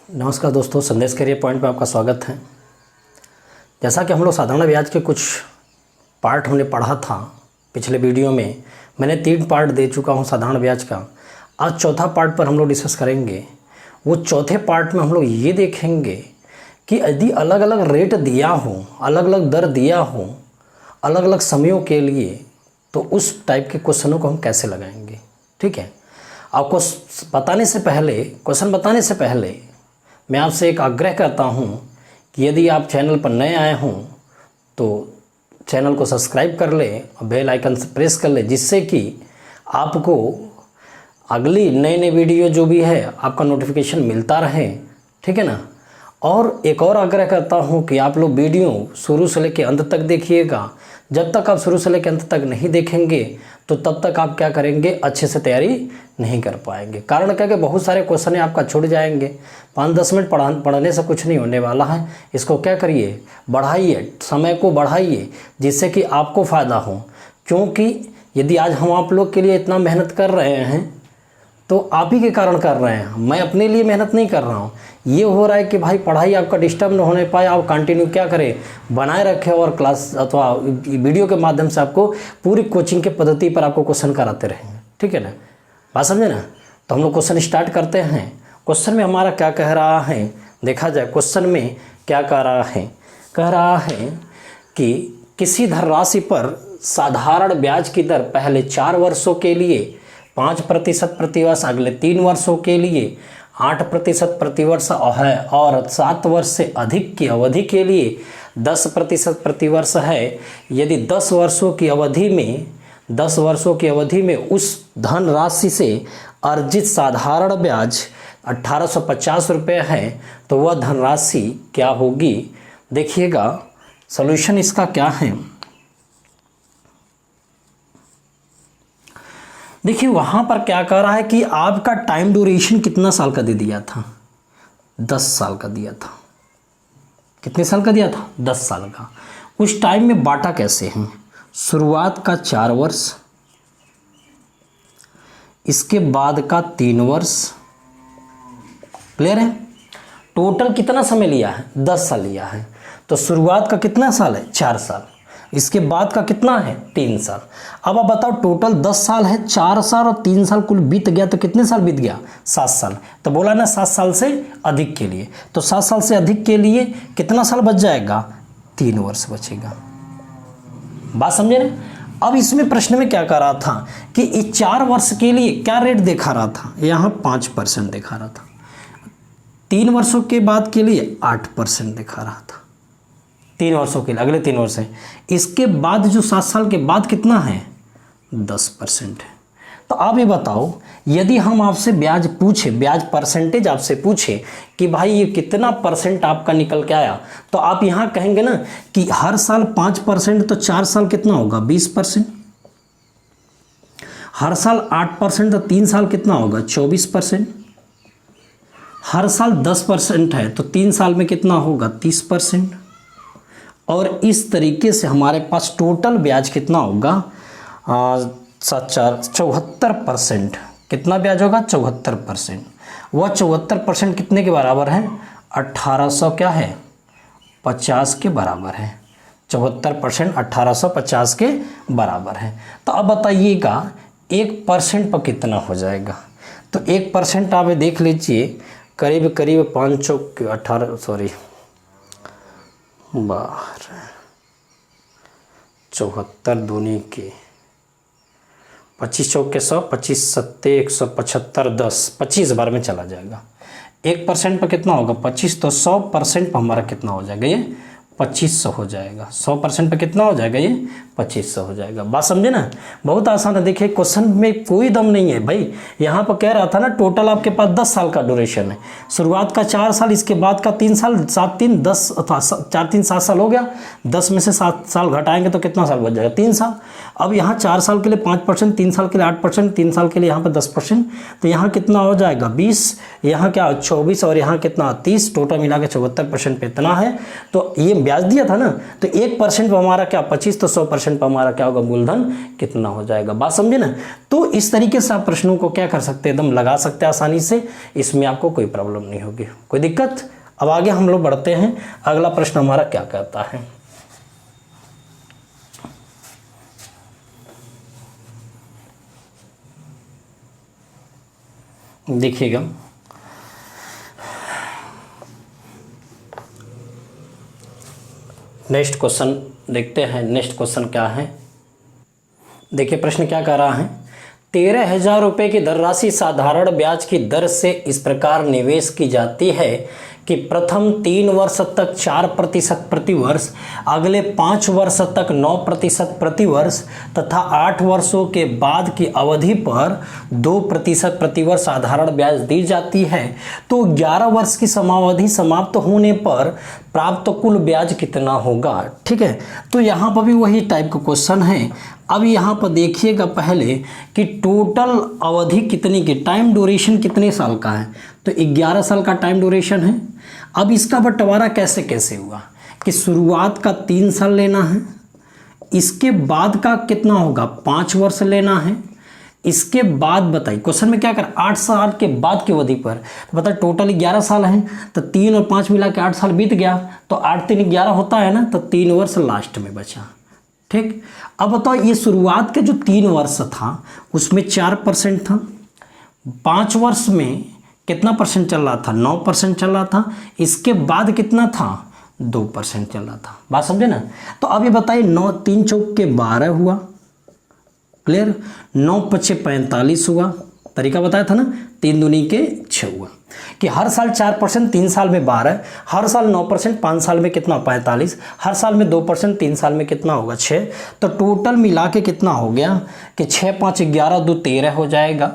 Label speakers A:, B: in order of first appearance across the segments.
A: नमस्कार दोस्तों, संदेश करियर पॉइंट पे आपका स्वागत है। जैसा कि हम लोग साधारण ब्याज के कुछ पार्ट हमने पढ़ा था पिछले वीडियो में, मैंने 3 पार्ट दे चुका हूं साधारण ब्याज का। आज चौथा पार्ट पर हम लोग डिस्कस करेंगे। वो चौथे पार्ट में हम लोग ये देखेंगे कि यदि अलग अलग रेट दिया हो, अलग अलग दर दिया हो अलग अलग समयों के लिए, तो उस टाइप के क्वेश्चनों को हम कैसे लगाएंगे। ठीक है, आपको क्वेश्चन बताने से पहले मैं आपसे एक आग्रह करता हूं कि यदि आप चैनल पर नए आए हों तो चैनल को सब्सक्राइब कर लें और बेल आइकन से प्रेस कर लें, जिससे कि आपको अगली नए वीडियो जो भी है आपका नोटिफिकेशन मिलता रहे। ठीक है ना। और एक और आग्रह करता हूं कि आप लोग वीडियो शुरू से लेकर अंत तक देखिएगा। जब तक आप शुरू से लेकर अंत तक नहीं देखेंगे तो तब तक आप क्या करेंगे, अच्छे से तैयारी नहीं कर पाएंगे। कारण क्या कि बहुत सारे क्वेश्चन आपका छूट जाएंगे। 5-10 मिनट पढ़ने से कुछ नहीं होने वाला है। इसको क्या करिए, बढ़ाइए, समय को बढ़ाइए, जिससे कि आपको फ़ायदा हो। क्योंकि यदि आज हम आप लोग के लिए इतना मेहनत कर रहे हैं तो आप ही के कारण कर रहे हैं। मैं अपने लिए मेहनत नहीं कर रहा हूँ। ये हो रहा है कि भाई पढ़ाई आपका डिस्टर्ब न होने पाए, आप कंटिन्यू क्या करें, बनाए रखें और क्लास अथवा वीडियो के माध्यम से आपको पूरी कोचिंग के पद्धति पर आपको क्वेश्चन कराते रहेंगे। ठीक है ना, बात समझे ना। तो हम लोग क्वेश्चन स्टार्ट करते हैं। क्वेश्चन में हमारा क्या कह रहा है, देखा जाए क्वेश्चन में क्या कह रहा है कि किसी धनराशि पर साधारण ब्याज की दर पहले 4 वर्षों के लिए 5% प्रतिवर्ष, अगले 3 वर्षों के लिए 8% प्रतिवर्ष है, और 7 वर्ष से अधिक की अवधि के लिए 10% प्रतिवर्ष है। यदि 10 वर्षों की अवधि में उस धनराशि से अर्जित साधारण ब्याज 1850 रुपये है, तो वह धनराशि क्या होगी। देखिएगा सॉल्यूशन इसका क्या है। देखिए वहाँ पर क्या कह रहा है कि आपका टाइम ड्यूरेशन कितना साल का दे दिया था, 10 साल का दिया था। कितने साल का दिया था, 10 साल का। उस टाइम में बांटा कैसे है, शुरुआत का 4 वर्ष, इसके बाद का 3 वर्ष। क्लियर है। टोटल कितना समय लिया है, 10 साल लिया है। तो शुरुआत का कितना साल है, 4 साल, इसके बाद का कितना है, 3 साल। अब आप बताओ, टोटल 10 साल है, 4 साल और 3 साल कुल बीत गया, तो कितने साल बीत गया, 7 साल। तो बोला ना 7 साल से अधिक के लिए, तो 7 साल से अधिक के लिए कितना साल बच जाएगा, 3 वर्ष बचेगा। बात समझे ना। अब इसमें प्रश्न में क्या कर रहा था कि इस 4 वर्ष के लिए क्या रेट दिखा रहा था, यहाँ 5% दिखा रहा था। 3 वर्षों के बाद के लिए 8% दिखा रहा था। 3 वर्षों के लिए, अगले 3 वर्ष है। इसके बाद जो 7 साल के बाद कितना है, 10% है। तो आप ये बताओ, यदि हम आपसे ब्याज परसेंटेज आपसे पूछे कि भाई ये कितना परसेंट आपका निकल के आया, तो आप यहाँ कहेंगे ना कि हर साल 5%, तो 4 साल कितना होगा, 20%। हर साल 8%, तो 3 साल कितना होगा, 24%। हर साल 10% है, तो 3 साल में कितना होगा, 30%। और इस तरीके से हमारे पास टोटल ब्याज कितना होगा, 74%। कितना ब्याज होगा, 74%। वह 74% कितने के बराबर है, 1800 क्या है, 50 के बराबर है। 74% 1850 के बराबर है। तो अब बताइएगा 1% पर कितना हो जाएगा। तो 1% आप देख लीजिए, करीब 5 चौक 18 74 दूनी के 25 चौक के 100, 25 सत्ते 175, 10 25 बार में चला जाएगा। 1% पर कितना होगा, 25। तो 100% पर हमारा कितना हो जाएगा, ये 2500 हो जाएगा। 100% पे कितना हो जाएगा, ये 2500 हो जाएगा। बात समझे ना, बहुत आसान है। देखिए क्वेश्चन में कोई दम नहीं है भाई। यहाँ पर कह रहा था ना, टोटल आपके पास 10 साल का ड्यूरेशन है। शुरुआत का 4 साल, इसके बाद का 3 साल, 7 3 10 अथवा 4 3 7 साल हो गया। 10 में से 7 साल घटाएंगे तो कितना साल बच जाएगा, 3 साल। अब यहाँ 4 साल के लिए 5%, 3 साल के लिए 8%, 3 साल के लिए यहाँ पर 10%। तो यहाँ कितना हो जाएगा, 20, यहाँ क्या 24 और यहाँ कितना 30, टोटल मिला के 74% पे इतना है। तो ये ब्याज दिया था ना, तो 1% पर हमारा क्या 25, तो 100% पर हमारा क्या होगा, मूलधन कितना हो जाएगा। बात समझे ना। तो इस तरीके से आप प्रश्नों को क्या कर सकते हैं, एकदम लगा सकते हैं आसानी से, इसमें आपको कोई प्रॉब्लम नहीं होगी, कोई दिक्कत। अब आगे हम लोग बढ़ते हैं, अगला प्रश्न हमारा क्या कहता है। देखिएगा, नेक्स्ट क्वेश्चन देखते हैं। नेक्स्ट क्वेश्चन क्या है, देखिए प्रश्न क्या कह रहा है। 13,000 रुपये की धनराशि साधारण ब्याज की दर से इस प्रकार निवेश की जाती है कि प्रथम 3 वर्ष तक 4% प्रति वर्ष, अगले 5 वर्ष तक 9% प्रति वर्ष तथा 8 वर्षों के बाद की अवधि पर 2% प्रति वर्ष साधारण ब्याज दी जाती है। तो 11 वर्ष की समावधि समाप्त होने पर प्राप्त कुल ब्याज कितना होगा। ठीक है, तो यहाँ पर भी वही टाइप का क्वेश्चन है। अब यहाँ पर देखिएगा पहले कि टोटल अवधि कितनी की, टाइम ड्यूरेशन कितने साल का है, तो 11 साल का टाइम ड्यूरेशन है। अब इसका बंटवारा कैसे कैसे हुआ कि शुरुआत का 3 साल लेना है, इसके बाद का कितना होगा 5 वर्ष लेना है, इसके बाद बताइए क्वेश्चन में क्या कर 8 साल के बाद की अवधि पर, तो बताइए टोटल 11 साल है, तो 3 और 5 मिला के 8 साल बीत गया, तो 8 3 11 होता है ना, तो 3 वर्ष लास्ट में बचा। ठीक, अब बताओ ये शुरुआत के जो 3 वर्ष था उसमें 4% था, 5 वर्ष में कितना परसेंट चल रहा था, 9% चल रहा था, इसके बाद कितना था 2% चल रहा था। बात समझे ना। तो अब ये बताइए 9 3 चौक के 12 हुआ, क्लियर, 9 5 45 हुआ, तरीका बताया था ना, 3 दूनी के 6 हुआ कि हर साल 4%, 3 साल में 12, हर साल 9%, 5 साल में कितना 45, हर साल में 2%, 3 साल में कितना होगा 6। तो टोटल मिला के कितना हो गया कि 6 5 11 2 13 हो जाएगा,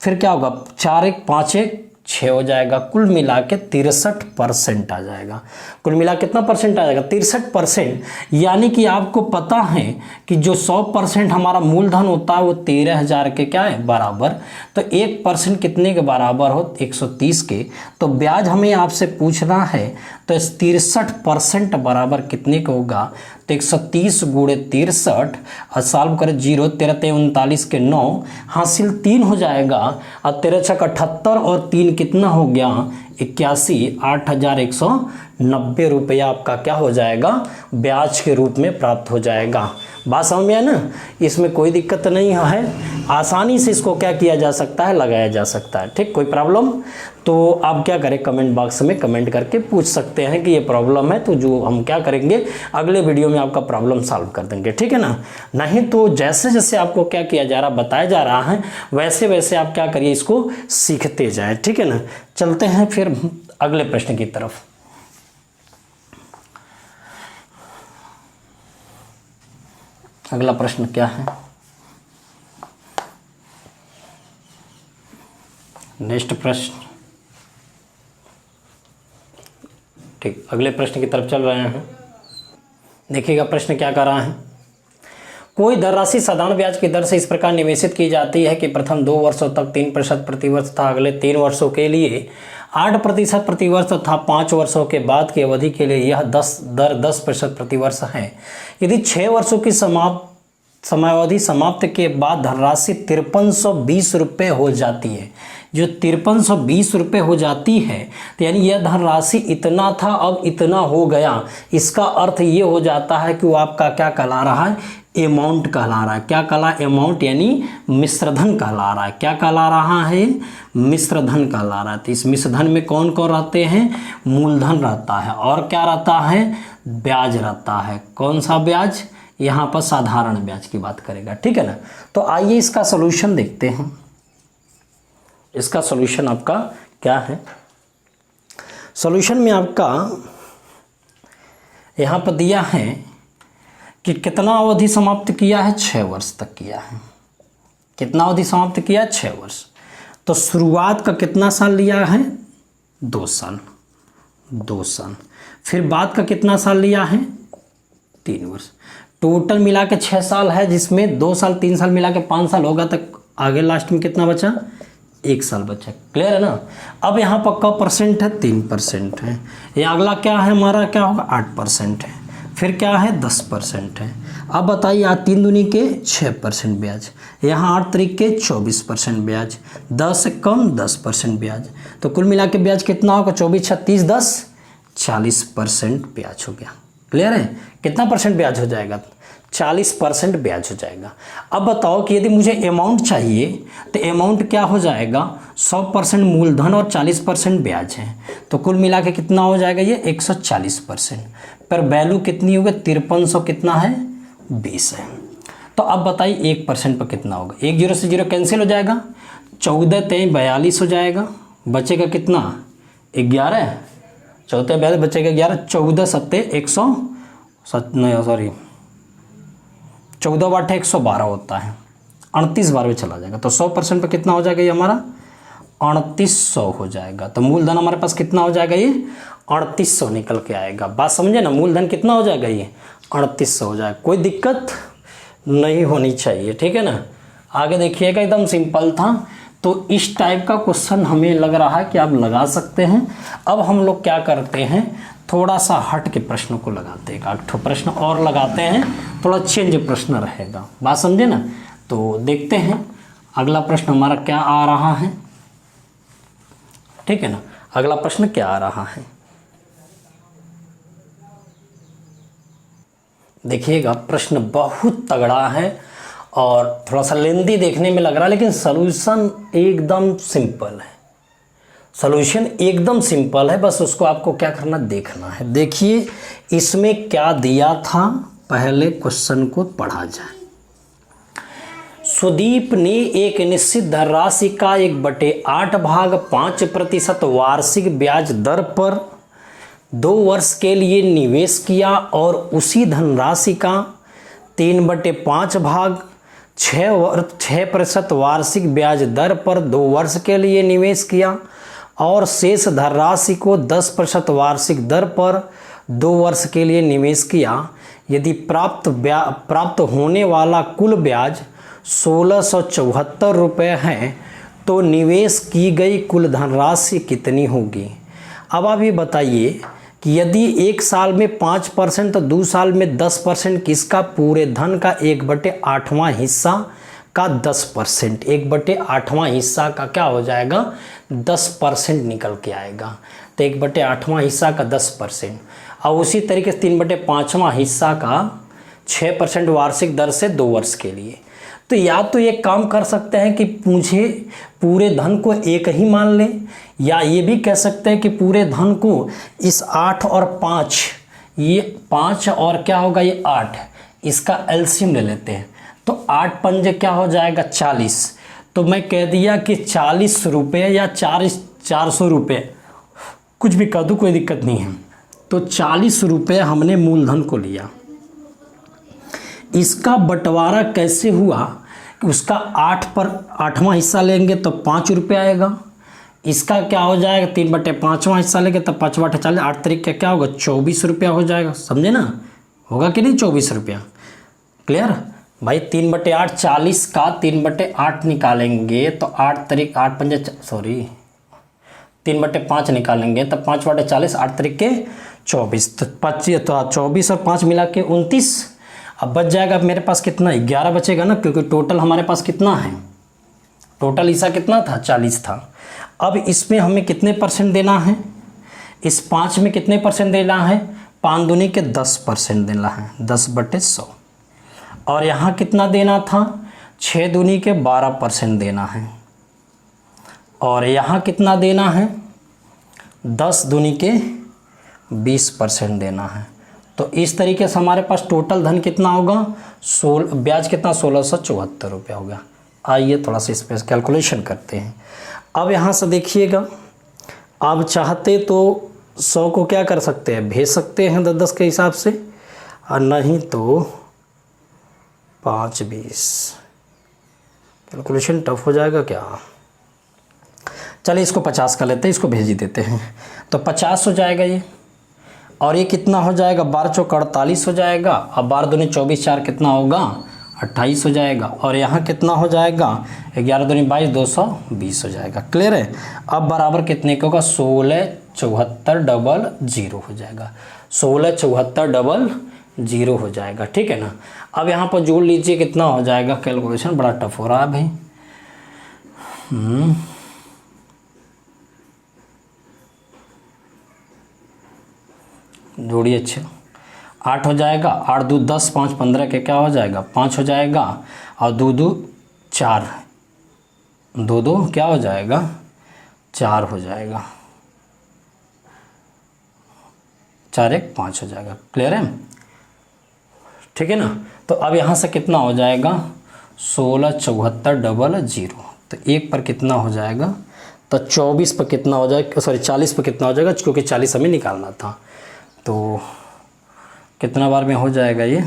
A: फिर क्या होगा 4 1 5 1 6 हो जाएगा, कुल मिला के 63% आ जाएगा। कुल मिला कितना परसेंट आ जाएगा 63%। यानी कि आपको पता है कि जो 100% हमारा मूलधन होता है वो 13,000 के क्या है बराबर, तो 1% कितने के बराबर हो 130 के। तो ब्याज हमें आपसे पूछना है, तो 63% बराबर कितने का होगा, तो 130 गुणे 63 और सॉल्व करें 0 13 39 के 9 हासिल 3 हो जाएगा, और 13 6 78 और 3 कितना हो गया 81, 8,190 रुपया आपका क्या हो जाएगा ब्याज के रूप में प्राप्त हो जाएगा। बात समझ में है ना, इसमें कोई दिक्कत नहीं है, आसानी से इसको क्या किया जा सकता है, लगाया जा सकता है। ठीक, कोई प्रॉब्लम तो आप क्या करें कमेंट बॉक्स में कमेंट करके पूछ सकते हैं कि ये प्रॉब्लम है, तो जो हम क्या करेंगे अगले वीडियो में आपका प्रॉब्लम सॉल्व कर देंगे। ठीक है ना, नहीं तो जैसे जैसे आपको क्या किया जा रहा बताया जा रहा है वैसे वैसे आप क्या करिए इसको सीखते जाएं। ठीक है ना, चलते हैं फिर अगले प्रश्न की तरफ। अगला प्रश्न क्या है, नेक्स्ट प्रश्न। ठीक, अगले प्रश्न की तरफ चल रहे हैं। देखिएगा प्रश्न क्या कर रहा है। कोई धनराशि साधारण ब्याज की दर से इस प्रकार निवेशित की जाती है कि प्रथम 2 वर्षों तक 3% प्रति वर्ष तथा अगले 3 वर्षों के लिए 8% प्रति वर्ष तथा 5 वर्षों के बाद की अवधि के लिए यह 10% प्रति वर्ष है। यदि 6 वर्षों की समयावधि समाप्त के बाद धनराशि 5320 रुपये हो जाती है, जो 5320 रुपये हो जाती है, तो यानी यह धनराशि इतना था अब इतना हो गया, इसका अर्थ ये हो जाता है कि वो आपका क्या कहला रहा है, अमाउंट कहला रहा है। क्या कहला, अमाउंट यानी मिश्रधन कहला रहा है। क्या कहला रहा है, मिश्रधन कहला रहा है। तो इस मिश्रधन में कौन कौन रहते हैं, मूलधन रहता है और क्या रहता है, ब्याज रहता है। कौन सा ब्याज, यहाँ पर साधारण ब्याज की बात करेगा। ठीक है ना, तो आइए इसका सॉल्यूशन देखते हैं। इसका सॉल्यूशन आपका क्या है, सॉल्यूशन में आपका यहाँ पर दिया है कि कितना अवधि समाप्त किया है, 6 वर्ष तक किया है। कितना अवधि समाप्त किया, 6 वर्ष। तो शुरुआत का कितना साल लिया है, 2 साल, 2 साल। फिर बाद का कितना साल लिया है, 3 वर्ष। टोटल मिला के 6 साल है, जिसमें 2 साल 3 साल मिला के 5 साल होगा, तक आगे लास्ट में कितना बचा, 1 साल बचा। क्लियर है ना। अब यहाँ पर का परसेंट है, 3% है। ये अगला क्या है हमारा, क्या होगा 8% है। फिर क्या है 10% है। अब बताइए, आज 3 दूनी के 6% ब्याज, यहाँ 8 तरीक के 24% ब्याज, 10 से कम 10% ब्याज, तो कुल मिला के ब्याज कितना होगा? 24 36 10 40% ब्याज हो गया। क्लियर है? कितना परसेंट ब्याज हो जाएगा? 40% ब्याज हो जाएगा। अब बताओ कि यदि मुझे अमाउंट चाहिए तो अमाउंट क्या हो जाएगा? 100% मूलधन और 40% ब्याज है, तो कुल मिला के कितना हो जाएगा? ये 140%। पर वैल्यू कितनी होगी? 5300 कितना है? 20 है। तो अब बताइए 1% पर कितना होगा? 1 0 से 0 कैंसिल हो जाएगा, 14 3 42 हो जाएगा, बचेगा कितना? 11, 14 42 बचेगा 11, 14 7 100 सॉरी 14 बाटे 112 होता है, 38 बार में चला जाएगा, तो 100% पर कितना हो जाएगा? ये हमारा 3800 हो जाएगा। तो मूलधन हमारे पास कितना हो जाएगा? ये 3800 निकल के आएगा। बात समझे ना? मूलधन कितना हो जाएगा? ये 3800 हो जाएगा। कोई दिक्कत नहीं होनी चाहिए, ठीक है ना? आगे देखिएगा, एकदम सिंपल था। तो इस टाइप का क्वेश्चन हमें लग रहा है कि आप लगा सकते हैं। अब हम लोग क्या करते हैं, थोड़ा सा हट के प्रश्न को लगाते हैं, एक प्रश्न और लगाते हैं, थोड़ा चेंज प्रश्न रहेगा। बात समझे ना? तो देखते हैं अगला प्रश्न हमारा क्या आ रहा है, ठीक है ना? अगला प्रश्न क्या आ रहा है, देखिएगा। प्रश्न बहुत तगड़ा है और थोड़ा सा लेंदी देखने में लग रहा है, लेकिन सॉल्यूशन एकदम सिंपल है। सॉल्यूशन एकदम सिंपल है, बस उसको आपको क्या करना, देखना है। देखिए इसमें क्या दिया था, पहले क्वेश्चन को पढ़ा जाए। सुदीप ने एक निश्चित धनराशि का 1/8 भाग 5% वार्षिक ब्याज दर पर 2 वर्ष के लिए निवेश किया और उसी धनराशि का 3/5 भाग 6% वार्षिक ब्याज दर पर 2 वर्ष के लिए निवेश किया और शेष धनराशि को 10% वार्षिक दर पर 2 वर्ष के लिए निवेश किया। यदि प्राप्त होने वाला कुल ब्याज 1674 रुपये है तो निवेश की गई कुल धनराशि कितनी होगी? अब आप ये बताइए कि यदि 1 साल में 5% तो 2 साल में 10%, किसका? पूरे धन का 1/8वां हिस्सा का 10%, 1/8वां हिस्सा का क्या हो जाएगा? 10% निकल के आएगा। तो 1/8वां हिस्सा का 10%, और उसी तरीके से 3/5वां हिस्सा का 6% वार्षिक दर से 2 वर्ष के लिए। तो या तो ये काम कर सकते हैं कि मुझे पूरे धन को 1 ही मान लें, या ये भी कह सकते हैं कि पूरे धन को इस 8 और 5, ये 5 और क्या होगा? ये 8, इसका एलसीएम ले लेते हैं। तो 8 पंजे क्या हो जाएगा? 40। तो मैं कह दिया कि 40 रुपये या 400 रुपये, कुछ भी कह दूँ, कोई दिक्कत नहीं है। तो 40 रुपये हमने मूलधन को लिया। इसका बंटवारा कैसे हुआ? उसका 8वां हिस्सा लेंगे तो 5 रुपये आएगा। इसका क्या हो जाएगा? 3/5वां हिस्सा लेंगे तो 5/40, 8 तरीके क्या होगा? 24 रुपया हो जाएगा। समझे ना? होगा कि नहीं? 24 रुपया। क्लियर भाई? 3/8 40 का 3/8 निकालेंगे तो 3/5 निकालेंगे तो 5/40, 8 तरीके 24, तो 24 और 5 मिला के 29। अब बच जाएगा मेरे पास कितना? 11 बचेगा ना, क्योंकि टोटल हमारे पास कितना है? टोटल हिस्सा कितना था? 40 था। अब इसमें हमें कितने % देना है? इस 5 में कितने % देना है? 5 दूनी के 10% देना है, 10/100। और यहाँ कितना देना था? 6 दूनी के 12% देना है। और यहाँ कितना देना है? 10 दूनी के 20% देना है। तो इस तरीके से हमारे पास टोटल धन कितना होगा? ब्याज कितना? 1674 रुपया होगा। आइए थोड़ा सा इस पर कैलकुलेशन करते हैं। अब यहाँ से देखिएगा, आप चाहते तो 100 को क्या कर सकते हैं? भेज सकते हैं 10-10 के हिसाब से, और नहीं तो 5-20। कैलकुलेशन टफ हो जाएगा क्या? चलिए इसको 50 का लेते हैं, इसको भेज ही देते हैं। तो 50 हो जाएगा ये, और ये कितना हो जाएगा? 12 चौक 48 हो जाएगा। अब 12 दूनी 24, 4 कितना होगा? 28 हो जाएगा। और यहाँ कितना हो जाएगा? 11 दूनी 22, 220 हो जाएगा। क्लियर है? अब बराबर कितने का होगा? 167400 हो जाएगा। 167400 0 हो जाएगा। ठीक है ना। अब यहाँ पर जोड़ लीजिए कितना हो जाएगा, कैलकुलेशन बड़ा टफ हो रहा है भाई। जोड़िए। अच्छा 8 हो जाएगा, 8 2 10, 5 15 के क्या हो जाएगा 5 हो जाएगा, और 2 2 4, 2 2 क्या हो जाएगा 4 हो जाएगा, 4 1 5 हो जाएगा। क्लियर है। ठीक है ना। तो अब यहाँ से कितना हो जाएगा 16 74 00, तो 1 पर कितना हो जाएगा, तो 24 पर कितना हो जाएगा, सॉरी 40 पर कितना हो जाएगा, क्योंकि 40 हमें निकालना था। तो कितना बार में हो जाएगा ये,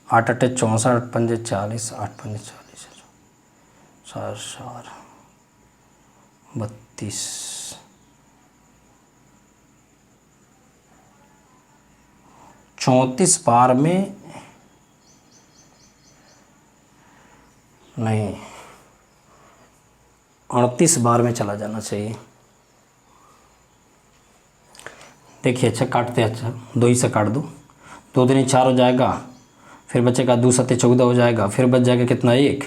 A: 8 8 64, 8 5 40, 8 5 40, 4 4 32, 34 बार में नहीं, 38 बार में चला जाना चाहिए। देखिए अच्छा काटते, अच्छा 2 ही से काट दो, 2 दूनी 4 हो जाएगा, फिर बचेगा 2 7 14 हो जाएगा, फिर बच जाएगा कितना 1।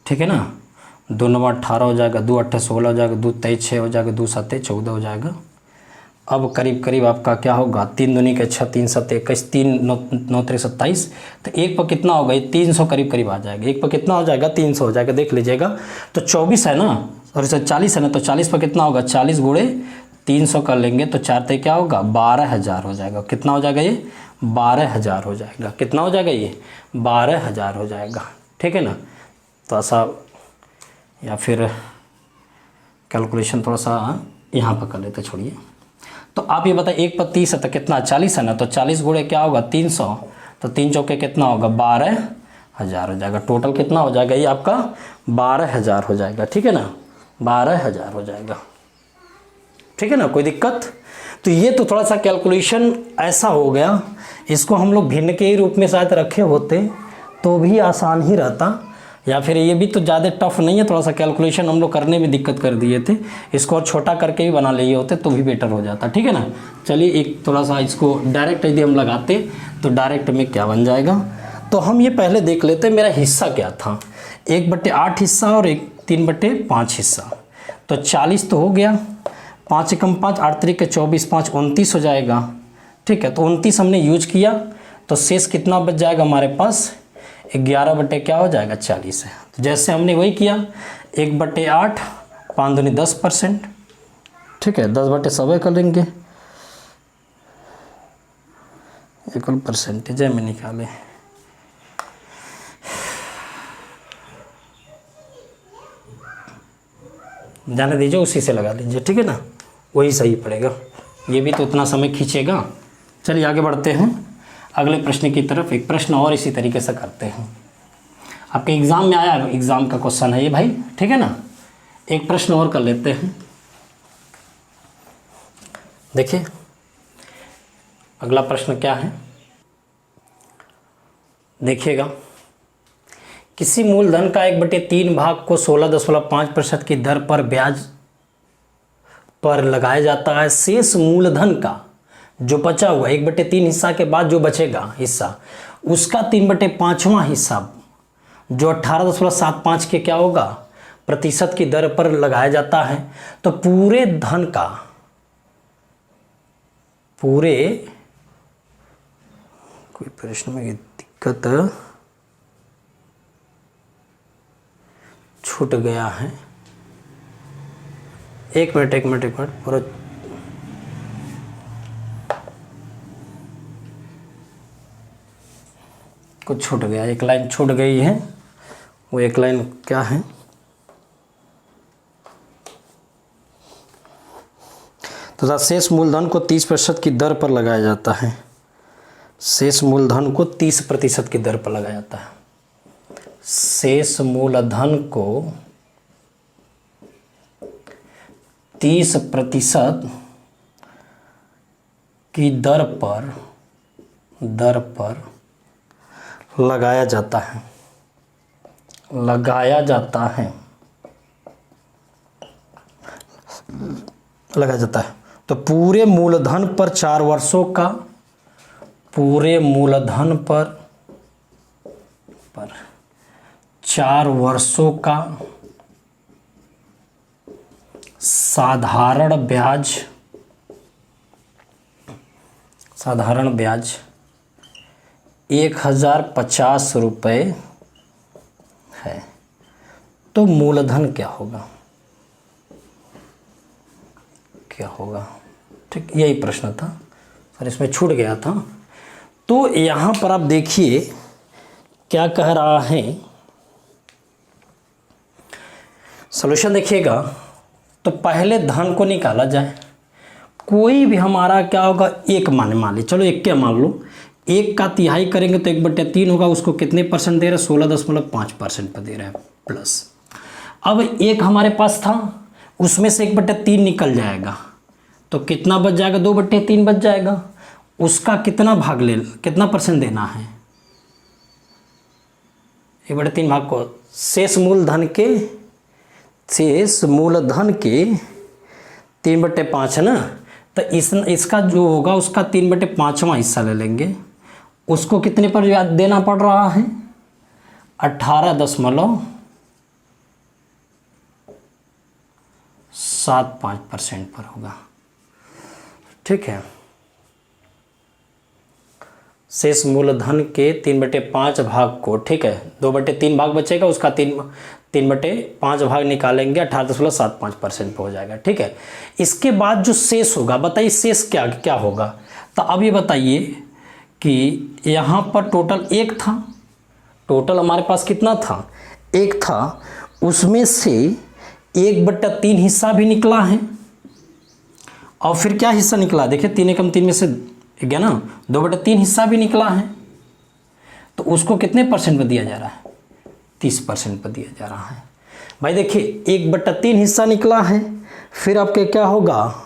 A: ठीक है ना। 2 9 18 हो जाएगा, 2 8 16 हो जाएगा, 2 23 6 हो जाएगा, 2 7 14 हो जाएगा। अब करीब करीब आपका क्या होगा, 3 दूनी के 6, 3 7 21, 3 9 9 3 27, तो 1 पर कितना होगा, ये 300 करीब करीब आ जाएगा। 1 पर कितना हो जाएगा 300 हो जाएगा, देख लीजिएगा। तो 24 है ना, और 40 है ना, तो 40 पर कितना होगा, 40 गुणे 300 कर लेंगे तो 4 ते क्या होगा 12,000 हो जाएगा। कितना हो जाएगा ये 12,000 हो जाएगा। कितना हो जाएगा ये 12,000 हो जाएगा। ठीक है ना। तो ऐसा, या फिर कैलकुलेशन थोड़ा सा यहाँ पर कर लेते, छोड़िए। तो आप ये बताइए 1 पर 30 है तो कितना 40 है ना, तो 40 गुणे क्या होगा 300, तो 3 चौके कितना होगा 12,000 हो जाएगा। टोटल कितना हो जाएगा ये आपका 12,000 हो जाएगा। ठीक है ना, 12,000 हो जाएगा। ठीक है ना, कोई दिक्कत। तो ये तो थोड़ा सा कैलकुलेशन ऐसा हो गया, इसको हम लोग भिन्न के ही रूप में शायद रखे होते तो भी आसान ही रहता, या फिर ये भी तो ज़्यादा टफ नहीं है, थोड़ा सा कैलकुलेशन हम लोग करने में दिक्कत कर दिए थे, इसको और छोटा करके भी बना लिए होते तो भी बेटर हो जाता। ठीक है ना। चलिए एक थोड़ा सा इसको डायरेक्ट यदि हम लगाते तो डायरेक्ट में क्या बन जाएगा, तो हम ये पहले देख लेते मेरा हिस्सा क्या था। 1/8 हिस्सा और 3/5 हिस्सा, तो 40 तो हो गया, 5 एकम 5, 8 3 के 24, 5 29 हो जाएगा। ठीक है, तो 29 हमने यूज किया, तो शेष कितना बच जाएगा हमारे पास 11 क्या हो जाएगा 40 है। तो जैसे हमने वही किया 1/8, 5 दूनी 10%। ठीक है, 10/100 कर लेंगे, इक्वल परसेंटेज में निकाले। जाने दीजिए, उसी से लगा लीजिए। ठीक है ना, वही सही पड़ेगा, ये भी तो उतना समय खींचेगा। चलिए आगे बढ़ते हैं अगले प्रश्न की तरफ। एक प्रश्न और इसी तरीके से करते हैं, आपके एग्ज़ाम में आया, एग्ज़ाम का क्वेश्चन है ये भाई। ठीक है ना, एक प्रश्न और कर लेते हैं। देखिए अगला प्रश्न क्या है, देखिएगा। किसी मूलधन का 1/3 भाग को 16.5% की दर पर ब्याज पर लगाया जाता है। शेष मूलधन का जो बचा हुआ 1/3 हिस्सा के बाद जो बचेगा हिस्सा, उसका 3/5वां हिस्सा जो 18.75 के क्या होगा प्रतिशत की दर पर लगाया जाता है। तो पूरे धन का, पूरे, कोई प्रश्न में दिक्कत छूट गया है, एक मिनट पूरा कुछ छूट गया, एक लाइन छूट गई है, वो एक लाइन क्या है, तथा शेष मूलधन को 30% की दर पर लगाया जाता है। शेष मूलधन को 30% की दर पर लगाया जाता है। शेष मूलधन को 30% की दर पर लगाया जाता है, लगाया जाता है। तो पूरे मूलधन पर 4 वर्षों का, पूरे मूलधन पर 4 वर्षों का साधारण ब्याज 1050 रुपये है। तो मूलधन क्या होगा, ठीक, यही प्रश्न था सर, इसमें छूट गया था। तो यहाँ पर आप देखिए क्या कह रहा है, सॉल्यूशन देखिएगा। तो पहले धन को निकाला जाए, कोई भी हमारा क्या होगा, एक मान ली, चलो एक क्या मान लो, 1 का तिहाई करेंगे तो 1/3 होगा, उसको कितने परसेंट दे रहे हैं, 16.5% पर दे रहे हैं प्लस। अब एक हमारे पास था, उसमें से 1/3 निकल जाएगा, तो कितना बच जाएगा, 2/3 बच जाएगा। उसका कितना भाग कितना परसेंट देना है, 1/3 भाग को शेष मूलधन के 3/5 है ना, तो इसका जो होगा उसका 3/5वां हिस्सा ले लेंगे। उसको कितने पर ब्याज देना पड़ रहा है, 18.75% पर होगा, ठीक है। शेष मूलधन के 3/5 भाग को, ठीक है, 2/3 भाग बचेगा, उसका 3/5 भाग निकालेंगे, 18.75% पर हो जाएगा, ठीक है। इसके बाद जो शेष होगा, बताइए शेष क्या क्या होगा। तो अब ये बताइए कि यहाँ पर टोटल 1 था, टोटल हमारे पास कितना था, 1 था, उसमें से 1/3 हिस्सा भी निकला है, और फिर क्या हिस्सा निकला, देखिए 3 एकम 3 में से गया ना, 2/3 हिस्सा भी निकला है। तो उसको कितने परसेंट पर दिया जा रहा है, 30% पर दिया जा रहा है। भाई देखिए 1/3 हिस्सा निकला है, फिर आपके क्या होगा,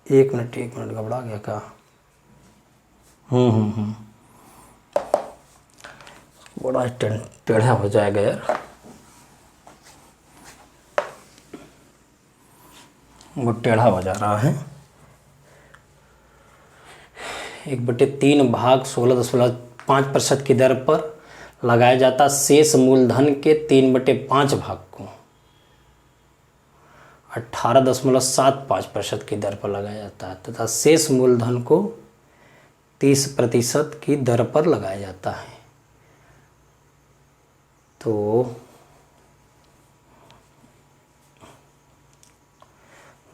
A: एक मिनट घबरा गया क्या, बड़ा टेढ़ा हो जाएगा यार, वो टेढ़ा हो जा रहा है। 1/3 भाग 16.5% की दर पर लगाया जाता शेष मूलधन के 3/5 भाग को 18.75% की दर पर लगाया जाता है, तथा शेष मूलधन को 30% की दर पर लगाया जाता है। तो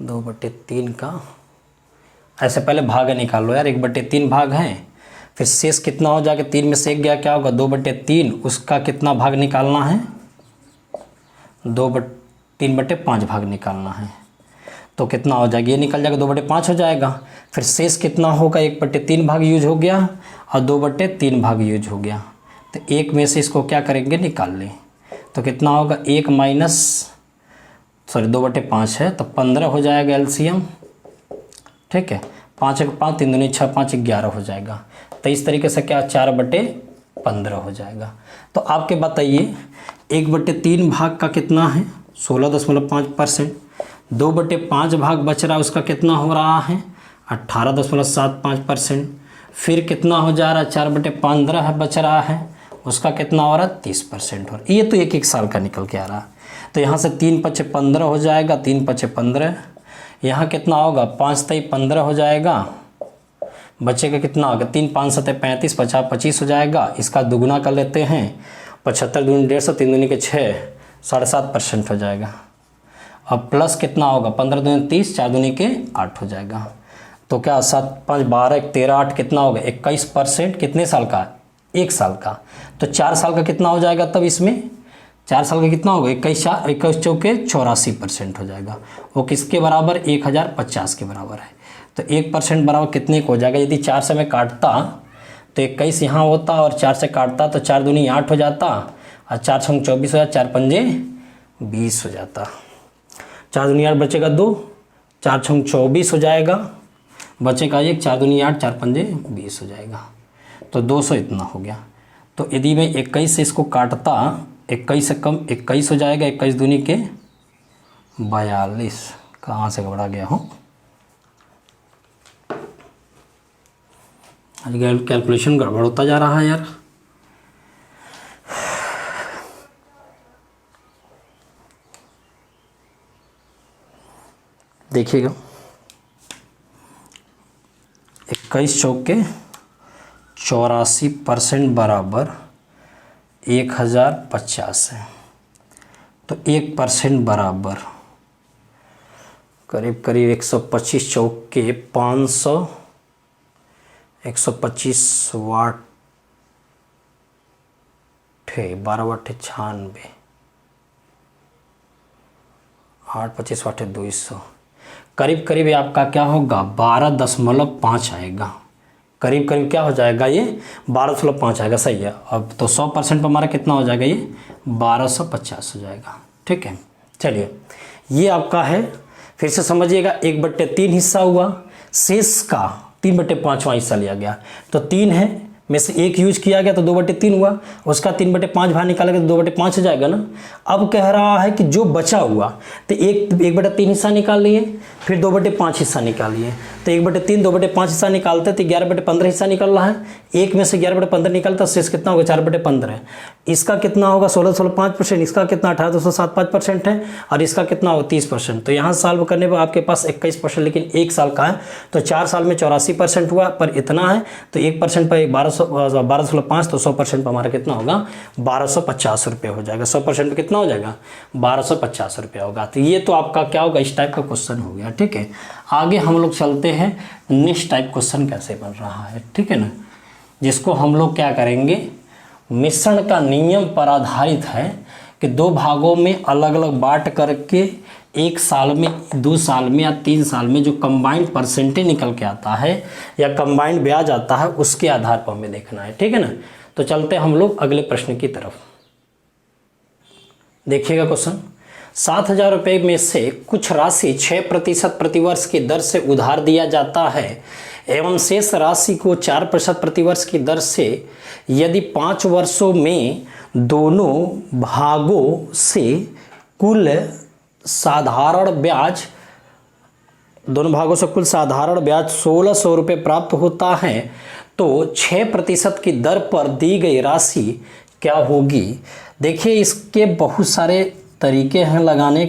A: 2/3 का, ऐसे पहले भाग निकाल लो यार, 1/3 भाग है, फिर शेष कितना हो जाएगा, 3 में से 1 गया, क्या होगा 2/3, उसका कितना भाग निकालना है, 3/5 भाग निकालना है। तो कितना हो जाएगा, ये निकल जाएगा, 2/5 हो जाएगा। फिर शेष कितना होगा, 1/3 भाग यूज हो गया और 2/3 भाग यूज हो गया। तो 1 में से इसको क्या करेंगे, निकाल लें, तो कितना होगा, 1 माइनस 2/5 है, तो 15 हो जाएगा एलसीएम, ठीक है। 5 1 5, 3 दूनी 6, 5 11 हो जाएगा। तो इस तरीके से क्या 4/15 हो जाएगा। तो आपके बताइए 1/3 भाग का कितना है, 16.5%, 2/5 भाग बच रहा है, उसका कितना हो रहा है, 18.75%, फिर कितना हो जा रहा है, 4/15 है बच रहा है, उसका कितना हो रहा है, 30% हो रहा है। ये तो 1 साल का निकल के आ रहा है। तो यहाँ से 3 × 5 = 15 हो जाएगा, 3 × 5 = 15, यहाँ कितना होगा, 5 × 3 = 15 हो जाएगा, बचेगा कितना होगा, 3 × 5 = 7 = 35, 50 = 25 हो जाएगा। इसका दुगुना कर लेते हैं, 75 दूनी 150, 3 दूनी के 6, 7.5% हो जाएगा। अब प्लस कितना होगा, 15 दूनी 30, 4 दूनी के 8 हो जाएगा। तो क्या 7 5 12 1 13 8 कितना होगा, 21%, कितने साल का, 1 साल का। तो 4 साल का कितना हो जाएगा, तब इसमें 4 साल का कितना होगा, 21 चौके 84% हो जाएगा। वो किसके बराबर, 1050 के बराबर है। तो 1% बराबर कितने को हो जाएगा, यदि 4 से मैं काटता तो 21 यहाँ होता, और 4 से काटता तो 4 दूनी 8 हो जाता, और 4 छंग 24 हो जाता, 4 पंजे 20 हो जाता, 4 दूनी 8 बचेगा 2, 4 छंग 24 हो जाएगा, बचेगा 1, 4 दूनी 8, 4 पंजे 20 हो जाएगा। तो 200 इतना हो गया। तो यदि मैं 21 से इसको काटता, 21 से कम 21 हो जाएगा, 21 दूनी के 42, कहाँ से घबरा गया हूँ। आज कैलकुलेशन गड़बड़ होता जा रहा है यार। देखिएगा 21 चौके 84% बराबर 1050 है। तो 1% बराबर करीब करीब 125 चौके 500 125 वाट है, 12 वाट 96 8 25 वाट है 200, करीब करीब आपका क्या होगा 12.5 आएगा। करीब करीब क्या हो जाएगा ये 12.5 आएगा। सही है। अब तो 100% पर हमारा कितना हो जाएगा ये 1250 हो जाएगा। ठीक है, चलिए ये आपका है। फिर से समझिएगा 1/3 हिस्सा हुआ, शेष का 3/5वां हिस्सा लिया गया। तो 3 है में से 1 यूज किया गया तो 2/3 हुआ, उसका 3/5 बाहर निकाला गया तो 2/5 हो जाएगा ना। अब कह रहा है कि जो बचा हुआ तो 1/3 हिस्सा निकाल लिए, फिर 2/5 हिस्सा निकालिए। तो 1/3 2/5 हिस्सा निकालते तो 11/15 हिस्सा निकल रहा है। 1 में से 11/15 निकलता, शेष कितना होगा 4/15। इसका कितना होगा 16.5%, इसका कितना 18.75% है, और इसका कितना होगा 30%। तो यहाँ सॉल्व करने पर आपके पास 21%, लेकिन 1 साल का है तो 4 साल में 84% हुआ, पर इतना है तो 1% पर 12.5 तो 100% पर हमारा कितना होगा 1250 रुपये हो जाएगा। 100% पर कितना हो जाएगा 1250 रुपये होगा। तो ये तो आपका क्या होगा इस टाइप का क्वेश्चन हो गया। ठीक है, आगे हम लोग चलते हैं नेक्स्ट टाइप क्वेश्चन कैसे बन रहा है। ठीक है ना, जिसको हम लोग क्या करेंगे, मिश्रण का नियम पर आधारित है कि 2 भागों में अलग अलग बांट करके 1 साल में 2 साल में या 3 साल में जो कंबाइंड परसेंटेज निकल के आता है या कंबाइंड ब्याज आता है उसके आधार पर हमें देखना है। ठीक है ना, तो चलते हम लोग अगले प्रश्न की तरफ। देखिएगा क्वेश्चन, 7,000 रुपये में से कुछ राशि 6% प्रतिवर्ष की दर से उधार दिया जाता है एवं शेष राशि को 4% प्रतिवर्ष की दर से यदि 5 वर्षों में दोनों भागों से कुल साधारण ब्याज 1600 रुपये प्राप्त होता है तो 6% की दर पर दी गई राशि क्या होगी। देखिए इसके बहुत सारे तरीके हैं लगाने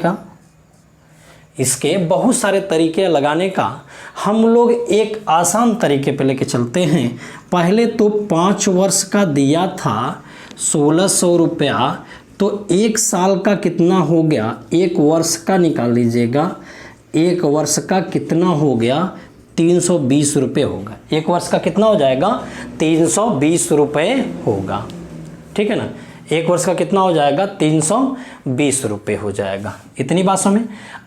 A: का, हम लोग एक आसान तरीके पे लेके चलते हैं। पहले तो 5 वर्ष का दिया था 1600 रुपया, तो 1 साल का कितना हो गया, 1 वर्ष का निकाल लीजिएगा। 1 वर्ष का कितना हो गया 320 रुपये होगा। 1 वर्ष का कितना हो जाएगा 320 रुपये होगा। ठीक है ना, 1 वर्ष का कितना हो जाएगा 320 रुपये हो जाएगा। इतनी बात समझ।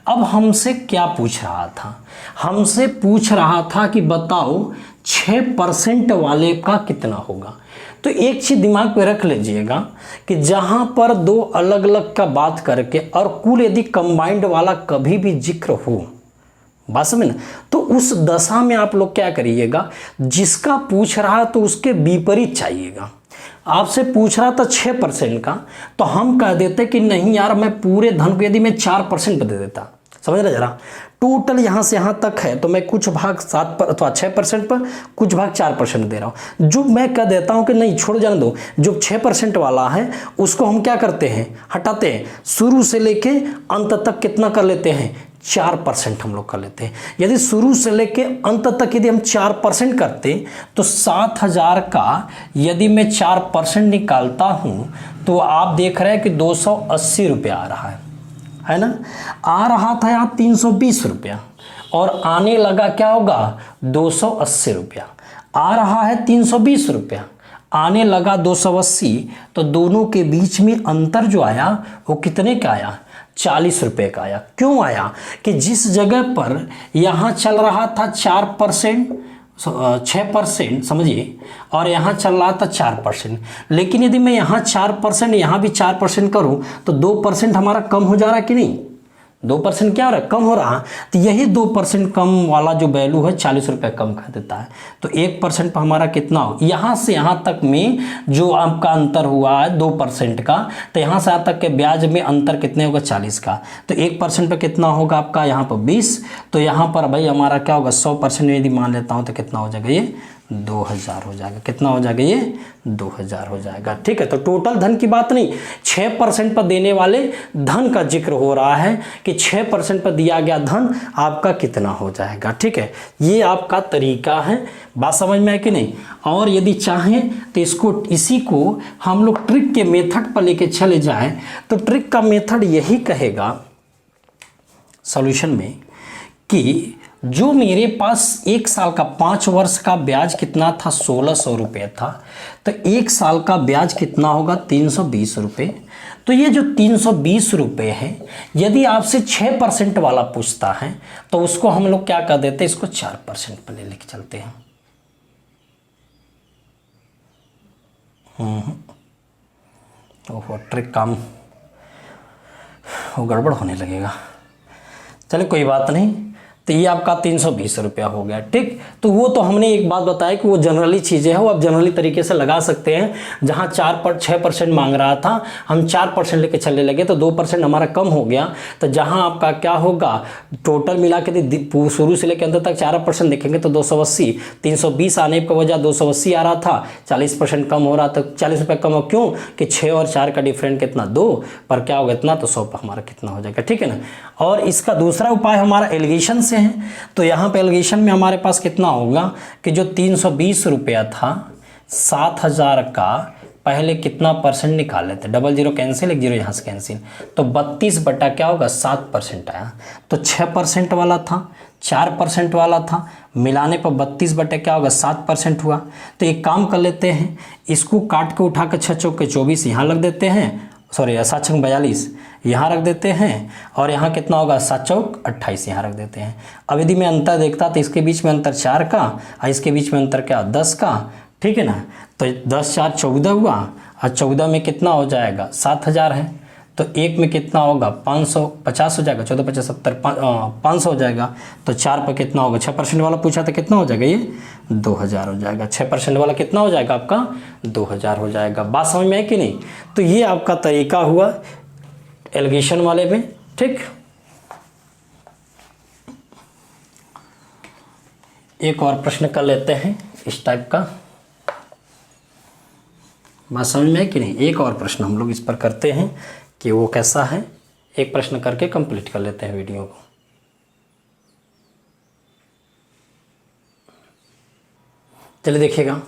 A: अब हमसे क्या पूछ रहा था, हमसे पूछ रहा था कि बताओ 6% वाले का कितना होगा। तो एक चीज दिमाग पे रख लीजिएगा कि जहां पर 2 अलग अलग का बात करके और कुल यदि कंबाइंड वाला कभी भी जिक्र हो, बात समझ ना, तो उस दशा में आप लोग क्या करिएगा, जिसका पूछ रहा तो उसके विपरीत चाहिएगा। आपसे पूछ रहा था 6% का, तो हम कह देते कि नहीं यार मैं पूरे धन को यदि मैं 4% पर दे देता, समझ रहे जरा, टोटल यहाँ से यहाँ तक है तो मैं कुछ भाग 7 पर अथवा 6% पर, कुछ भाग 4% दे रहा हूँ। जो मैं कह देता हूँ कि नहीं छोड़ जाने दो, जो 6% वाला है उसको हम क्या करते हैं हटाते हैं, शुरू से लेके अंत तक कितना कर लेते हैं 4% हम लोग कर लेते हैं। यदि शुरू से लेके अंत तक यदि हम 4% करते तो 7,000 का यदि मैं 4% निकालता हूँ तो आप देख रहे हैं कि 280 रुपया आ रहा है ना। आ रहा था यहाँ 320 रुपया और आने लगा क्या होगा 280 रुपया। आ रहा है 320 रुपया, आने लगा 280, तो दोनों के बीच में अंतर जो आया वो कितने का आया 40 रुपये का आया। क्यों आया कि जिस जगह पर यहाँ चल रहा था 4% 6% समझिए और यहाँ चल रहा था 4%, लेकिन यदि मैं यहाँ 4% यहाँ भी 4% करूँ तो 2% हमारा कम हो जा रहा है कि नहीं। 2% क्या हो रहा है, कम हो रहा है। तो यही 2% कम वाला जो वैल्यू है 40 रुपये कम कर देता है। तो 1% पर हमारा कितना हो, यहाँ से यहाँ तक में जो आपका अंतर हुआ है 2% का, तो यहाँ से यहाँ तक के ब्याज में अंतर कितने होगा, 40 का। तो 1% पर कितना होगा आपका यहाँ पर 20। तो यहाँ पर भाई हमारा क्या होगा, 100% यदि मान लेता हूँ तो कितना हो जाएगा, ये 2000 हो जाएगा। कितना हो जाएगा, ये 2000 हो जाएगा। ठीक है, तो टोटल धन की बात नहीं, 6% पर देने वाले धन का जिक्र हो रहा है कि 6% पर दिया गया धन आपका कितना हो जाएगा। ठीक है, ये आपका तरीका है, बात समझ में है कि नहीं। और यदि चाहें तो इसको, इसी को हम लोग ट्रिक के मेथड पर लेके चले जाएं तो ट्रिक का मेथड यही कहेगा सॉल्यूशन में कि जो मेरे पास 1 साल का 5 वर्ष का ब्याज कितना था, 1600 रुपये था, तो 1 साल का ब्याज कितना होगा, 320 रुपये। तो ये जो 320 रुपये है, यदि आपसे 6% वाला पूछता है तो उसको हम लोग क्या कर देते हैं, इसको 4% पर ले लेके चलते हैं। ओहो, ट्रिक काम वो गड़बड़ होने लगेगा। चलो कोई बात नहीं, तो ये आपका 320 रुपया हो गया। ठीक, तो वो तो हमने एक बात बताया कि वो जनरली चीज़ें हैं, वो आप जनरली तरीके से लगा सकते हैं। जहाँ 6% मांग रहा था, हम 4% लेके चलने लगे तो 2% हमारा कम हो गया। तो जहाँ आपका क्या होगा, टोटल मिला के शुरू से लेकर अंत तक 4% देखेंगे तो 280, 320 आने की वजह 280 आ रहा था, 40% कम हो रहा था, 40 रुपये कम हो, क्यों कि 6 और 4 का डिफरेंट कितना, 2 पर क्या होगा इतना, तो 100 पर हमारा कितना हो जाएगा। ठीक है ना। और इसका दूसरा उपाय हमारा एलिगेशन से है। तो यहाँ पे एलिगेशन में हमारे पास कितना होगा कि जो 320 रुपया था, 7000 का पहले कितना परसेंट निकाल लेते, 00 कैंसिल, 1 0 यहाँ से कैंसिल, तो 32 बटा क्या होगा, 7% आया। तो 6% वाला था, 4% वाला था, मिलाने पर 32 बटे क्या होगा, 7% हुआ। तो एक काम कर लेते हैं, इसको काट के उठा कर 6 चौके 24 यहाँ लग देते हैं, सॉरी 7 छंग 42 यहाँ रख देते हैं, और यहाँ कितना होगा, 7 चौक 28 यहाँ रख देते हैं। अब यदि मैं अंतर देखता तो इसके बीच में अंतर 4 का और इसके बीच में अंतर क्या, 10 का। ठीक है ना। तो 10 4 14 हुआ, और 14 में कितना हो जाएगा, 7000 है, तो 1 में कितना होगा, 550 हो जाएगा, 14 50 70 500 हो जाएगा। तो 4 पर कितना होगा, 6% वाला पूछा था कितना हो जाएगा, ये 2000 हो जाएगा। 6% वाला कितना हो जाएगा आपका, 2000 हो जाएगा। बात समझ में है कि नहीं। तो ये आपका तरीका हुआ एलिगेशन वाले में। ठीक, एक और प्रश्न कर लेते हैं इस टाइप का, बात समझ में है कि नहीं। एक और प्रश्न हम लोग इस पर करते हैं कि वो कैसा है, एक प्रश्न करके कंप्लीट कर लेते हैं वीडियो को। चलिए देखिएगा,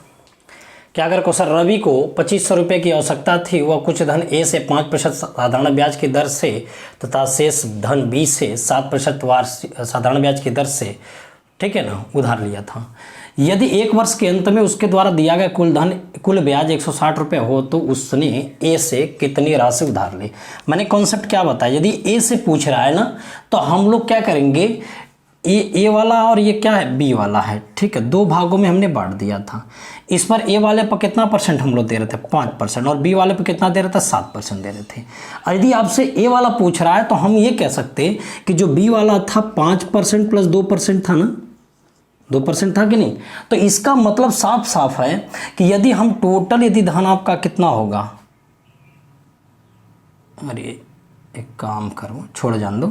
A: क्या अगर क्वेश्चन रवि को 2500 रुपये की आवश्यकता थी, वह कुछ धन ए से 5% साधारण ब्याज की दर से तथा शेष धन बी से 7% वार्षिक साधारण ब्याज की दर से, ठीक है ना, उधार लिया था। यदि 1 वर्ष के अंत में उसके द्वारा दिया गया कुल ब्याज 160 रुपये हो तो उसने ए से कितनी राशि उधार ली। मैंने कॉन्सेप्ट क्या बताया, यदि ए से पूछ रहा है ना, तो हम लोग क्या करेंगे, ए वाला और ये क्या है, बी वाला है। ठीक है, 2 भागों में हमने बांट दिया था। इस पर ए वाले पर कितना परसेंट हम लोग दे रहे थे, 5%, और बी वाले पर कितना दे रहे थे, 7% दे रहे थे। यदि आपसे ए वाला पूछ रहा है तो हम ये कह सकते हैं कि जो बी वाला था 5% प्लस 2% था ना, 2% था कि नहीं। तो इसका मतलब साफ साफ है कि यदि हम टोटल, यदि धन आपका कितना होगा, अरे एक काम करो, छोड़ जान दो,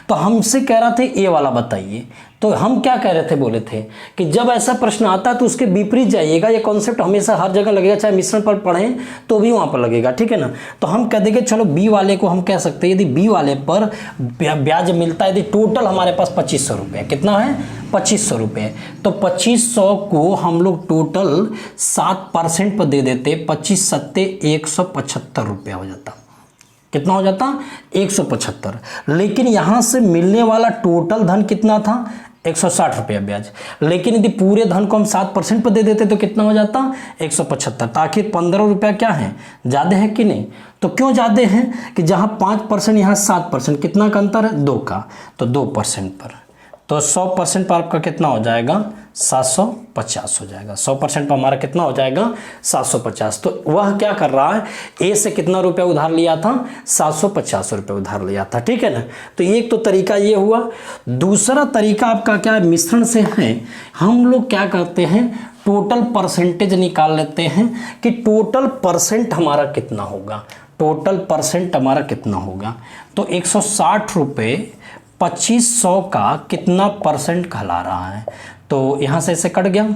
A: तो हमसे कह रहा थे ए वाला बताइए। तो हम क्या कह रहे थे, बोले थे कि जब ऐसा प्रश्न आता है तो उसके विपरीत जाइएगा। ये कॉन्सेप्ट हमेशा हर जगह लगेगा, चाहे मिश्रण पर पढ़ें तो भी वहाँ पर लगेगा। ठीक है ना। तो हम कह देंगे चलो बी वाले को हम कह सकते हैं, यदि बी वाले पर ब्याज मिलता है, यदि टोटल हमारे पास 2500 रुपये, कितना है, 2500 रुपये, तो 2500 को हम लोग टोटल 7% पर दे देते, 25 सत्ते 175 रुपया हो जाता। कितना हो जाता, 175। लेकिन यहाँ से मिलने वाला टोटल धन कितना था, 160 रुपया ब्याज। लेकिन यदि पूरे धन को हम 7% पर दे देते तो कितना हो जाता, 175। ताकि 15 रुपया क्या है, ज़्यादा है कि नहीं। तो क्यों ज़्यादा है कि जहाँ 5% यहाँ 7%, कितना का अंतर है, 2 का, तो 2% पर। तो 100% पर आपका कितना हो जाएगा 750 हो जाएगा। 100% पर हमारा कितना हो जाएगा 750। तो वह क्या कर रहा है, ए से कितना रुपया उधार लिया था 750 रुपये उधार लिया था, ठीक है ना। तो एक तो तरीका ये हुआ। दूसरा तरीका आपका क्या है, मिश्रण से है। हम लोग क्या करते हैं, टोटल परसेंटेज निकाल लेते हैं कि टोटल परसेंट हमारा कितना होगा, टोटल परसेंट हमारा कितना होगा। तो 160 रुपये 2500 का कितना परसेंट कहला रहा है, तो यहाँ से ऐसे कट गया,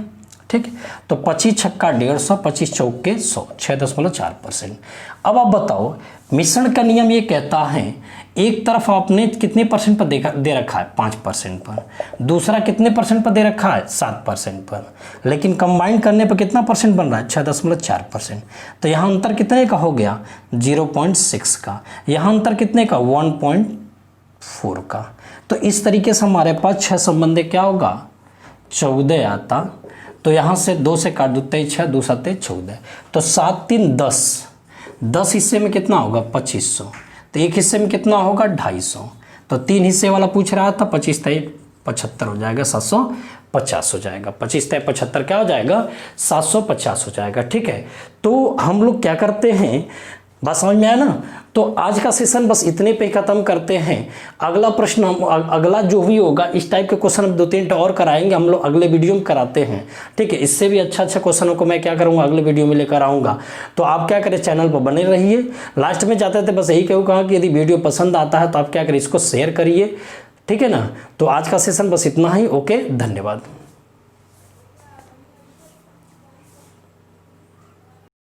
A: ठीक। तो 25 छक्का 150, 25 चौके 100, 6.4%। अब आप बताओ, मिश्रण का नियम ये कहता है एक तरफ आपने कितने परसेंट पर दे रखा है 5% पर, दूसरा कितने परसेंट पर दे रखा है 7% पर, लेकिन कंबाइन करने पर कितना परसेंट बन रहा है 6.4%। तो यहाँ अंतर कितने का हो गया 0.6 का, यहाँ अंतर कितने का 1.4 का। तो इस तरीके से हमारे पास 6 संबंध क्या होगा 14 आता। तो यहाँ से 2 से काट दो 6 2 7 14, तो 7 3 10, 10 हिस्से में कितना होगा 2500, तो एक हिस्से में कितना होगा 250। तो 3 हिस्से वाला पूछ रहा था, 25 3 75 हो जाएगा 750 हो जाएगा, 25 3 75 क्या हो जाएगा 750 हो जाएगा, ठीक है। तो हम लोग क्या करते हैं, बात समझ में आया ना। तो आज का सेशन बस इतने पे ख़त्म करते हैं। अगला प्रश्न हम अगला जो भी होगा इस टाइप के क्वेश्चन हम 2-3 और कराएंगे, हम लोग अगले वीडियो में कराते हैं, ठीक है। इससे भी अच्छा क्वेश्चनों को मैं क्या करूँगा अगले वीडियो में लेकर आऊँगा। तो आप क्या करें, चैनल पर बने रहिए। लास्ट में जाते थे बस यही कहूँगा कि यदि वीडियो पसंद आता है तो आप क्या करें, इसको शेयर करिए, ठीक है ना। तो आज का सेशन बस इतना ही। ओके, धन्यवाद।